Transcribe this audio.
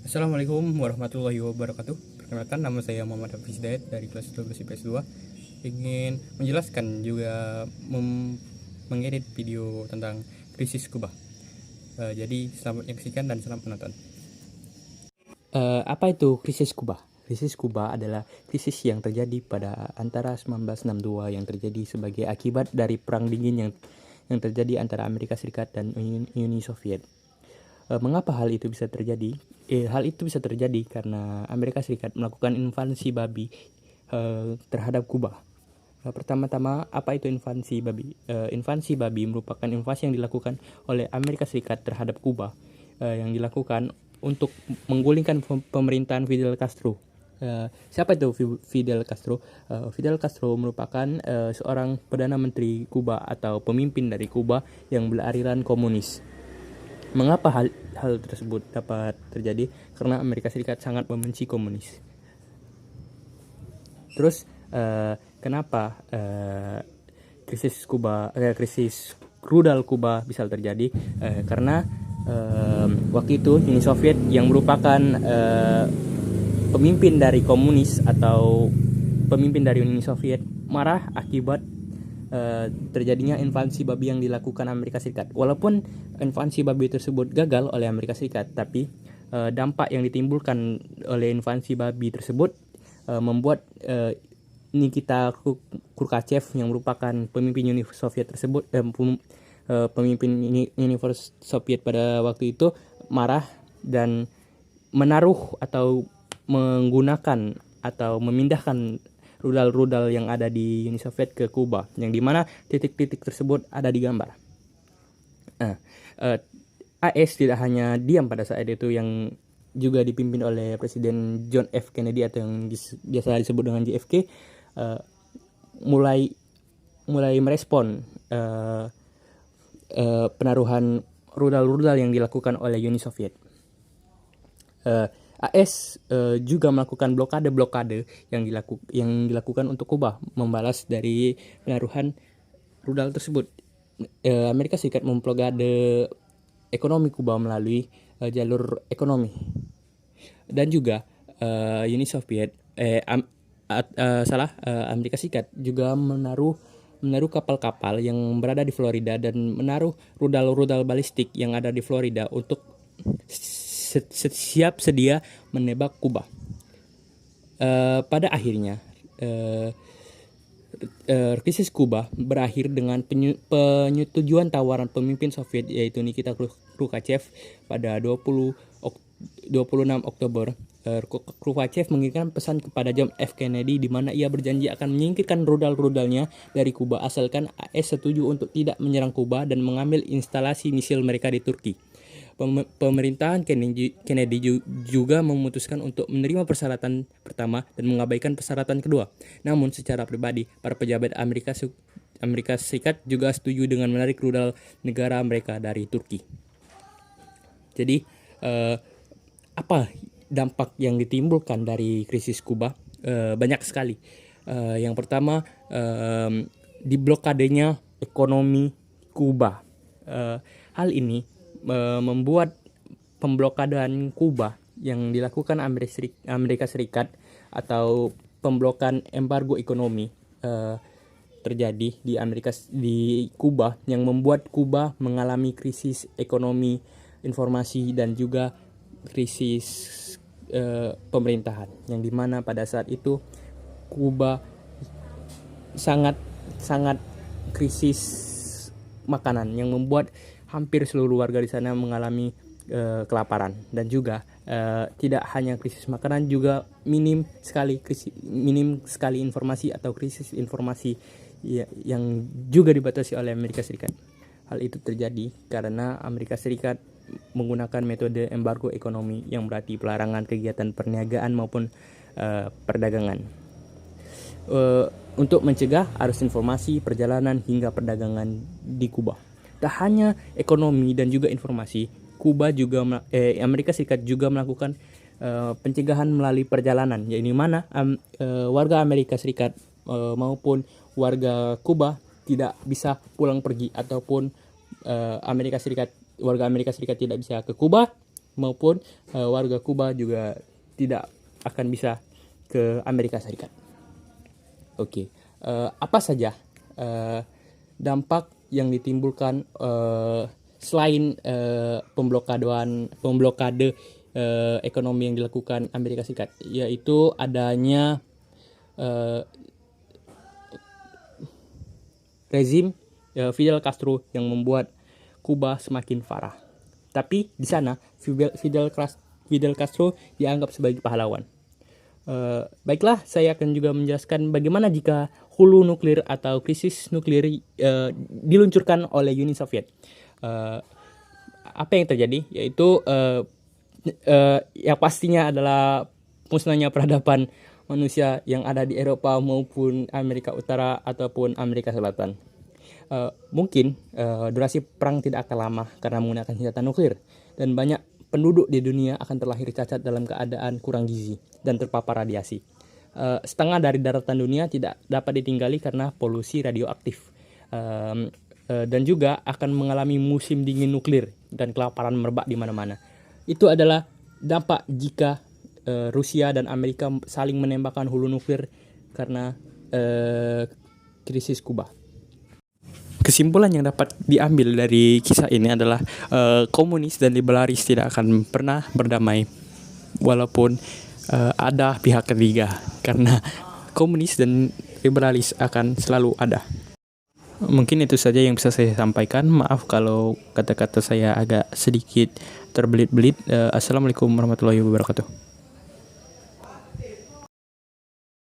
Assalamualaikum warahmatullahi wabarakatuh. Perkenalkan, nama saya Muhammad Hafiz Hidayat dari kelas 12 IPS 2. Ingin menjelaskan juga mengedit video tentang krisis Kuba. Jadi selamat menyaksikan dan selamat menonton. Apa itu krisis Kuba? Krisis Kuba adalah krisis yang terjadi pada antara 1962 yang terjadi sebagai akibat dari perang dingin yang terjadi antara Amerika Serikat dan Uni Soviet. Mengapa hal itu bisa terjadi? Hal itu bisa terjadi karena Amerika Serikat melakukan invasi babi terhadap Kuba. Pertama-tama, apa itu invasi babi? Invasi babi merupakan invasi yang dilakukan oleh Amerika Serikat terhadap Kuba, yang dilakukan untuk menggulingkan pemerintahan Fidel Castro. Siapa itu Fidel Castro? Fidel Castro merupakan seorang perdana menteri Kuba atau pemimpin dari Kuba yang beraliran komunis. Mengapa hal tersebut dapat terjadi? Karena Amerika Serikat sangat membenci komunis. Terus kenapa krisis rudal Kuba bisa terjadi? Karena waktu itu Uni Soviet yang merupakan pemimpin dari komunis atau pemimpin dari Uni Soviet marah akibat terjadinya invasi babi yang dilakukan Amerika Serikat. Walaupun invasi babi tersebut gagal oleh Amerika Serikat, tapi dampak yang ditimbulkan oleh invasi babi tersebut membuat Nikita Khrushchev yang merupakan pemimpin Uni Soviet tersebut, pemimpin Uni Soviet pada waktu itu marah dan menaruh atau menggunakan atau memindahkan rudal-rudal yang ada di Uni Soviet ke Kuba, yang dimana titik-titik tersebut ada di gambar. AS tidak hanya diam pada saat itu, yang juga dipimpin oleh Presiden John F. Kennedy atau yang biasa disebut dengan JFK, mulai merespon penaruhan rudal-rudal yang dilakukan oleh Uni Soviet. AS juga melakukan blokade yang dilakukan untuk Kuba, membalas dari penaruhan rudal tersebut. Amerika Serikat memblokade ekonomi Kuba melalui jalur ekonomi, dan juga Amerika Serikat juga menaruh kapal-kapal yang berada di Florida dan menaruh rudal-rudal balistik yang ada di Florida untuk siap sedia menembak Kuba. Pada akhirnya krisis Kuba berakhir dengan penyetujuan tawaran pemimpin Soviet, yaitu Nikita Khrushchev pada 26 Oktober. Khrushchev mengirimkan pesan kepada John F. Kennedy di mana ia berjanji akan menyingkirkan rudal-rudalnya dari Kuba asalkan AS setuju untuk tidak menyerang Kuba dan mengambil instalasi misil mereka di Turki. Pemerintahan Kennedy juga memutuskan untuk menerima persyaratan pertama dan mengabaikan persyaratan kedua. Namun secara pribadi, para pejabat Amerika Serikat juga setuju dengan menarik rudal negara mereka dari Turki. Jadi, apa dampak yang ditimbulkan dari krisis Kuba? Banyak sekali. Yang pertama, diblokadenya ekonomi Kuba. Hal ini membuat pemblokadaan Kuba yang dilakukan Amerika Serikat atau pemblokan embargo ekonomi terjadi di Kuba, yang membuat Kuba mengalami krisis ekonomi, informasi, dan juga krisis pemerintahan, yang dimana pada saat itu Kuba sangat krisis makanan, yang membuat hampir seluruh warga di sana mengalami kelaparan, dan juga tidak hanya krisis makanan, juga minim sekali informasi atau krisis informasi yang juga dibatasi oleh Amerika Serikat. Hal itu terjadi karena Amerika Serikat menggunakan metode embargo ekonomi, yang berarti pelarangan kegiatan perniagaan maupun perdagangan, untuk mencegah arus informasi, perjalanan, hingga perdagangan di Kuba. Tak hanya ekonomi dan juga informasi, Amerika Serikat juga melakukan pencegahan melalui perjalanan, yaitu mana warga Amerika Serikat maupun warga Kuba tidak bisa pulang pergi, ataupun warga Amerika Serikat tidak bisa ke Kuba maupun warga Kuba juga tidak akan bisa ke Amerika Serikat. Oke, apa saja dampak yang ditimbulkan selain pemblokade ekonomi yang dilakukan Amerika Serikat, yaitu adanya rezim Fidel Castro yang membuat Kuba semakin parah. Tapi di sana Fidel Castro dianggap sebagai pahlawan. Baiklah, saya akan juga menjelaskan bagaimana jika hulu nuklir atau krisis nuklir diluncurkan oleh Uni Soviet. Apa yang terjadi? Yaitu yang pastinya adalah musnahnya peradaban manusia yang ada di Eropa maupun Amerika Utara ataupun Amerika Selatan. Mungkin durasi perang tidak akan lama karena menggunakan senjata nuklir, dan banyak penduduk di dunia akan terlahir cacat dalam keadaan kurang gizi dan terpapar radiasi. Setengah dari daratan dunia tidak dapat ditinggali karena polusi radioaktif, dan juga akan mengalami musim dingin nuklir dan kelaparan merebak di mana-mana. Itu adalah dampak jika Rusia dan Amerika saling menembakkan hulu nuklir karena krisis Kuba. Kesimpulan yang dapat diambil dari kisah ini adalah komunis dan liberalis tidak akan pernah berdamai walaupun ada pihak ketiga, karena komunis dan liberalis akan selalu ada. Mungkin itu saja yang bisa saya sampaikan. Maaf kalau kata-kata saya agak sedikit terbelit-belit. Assalamualaikum warahmatullahi wabarakatuh.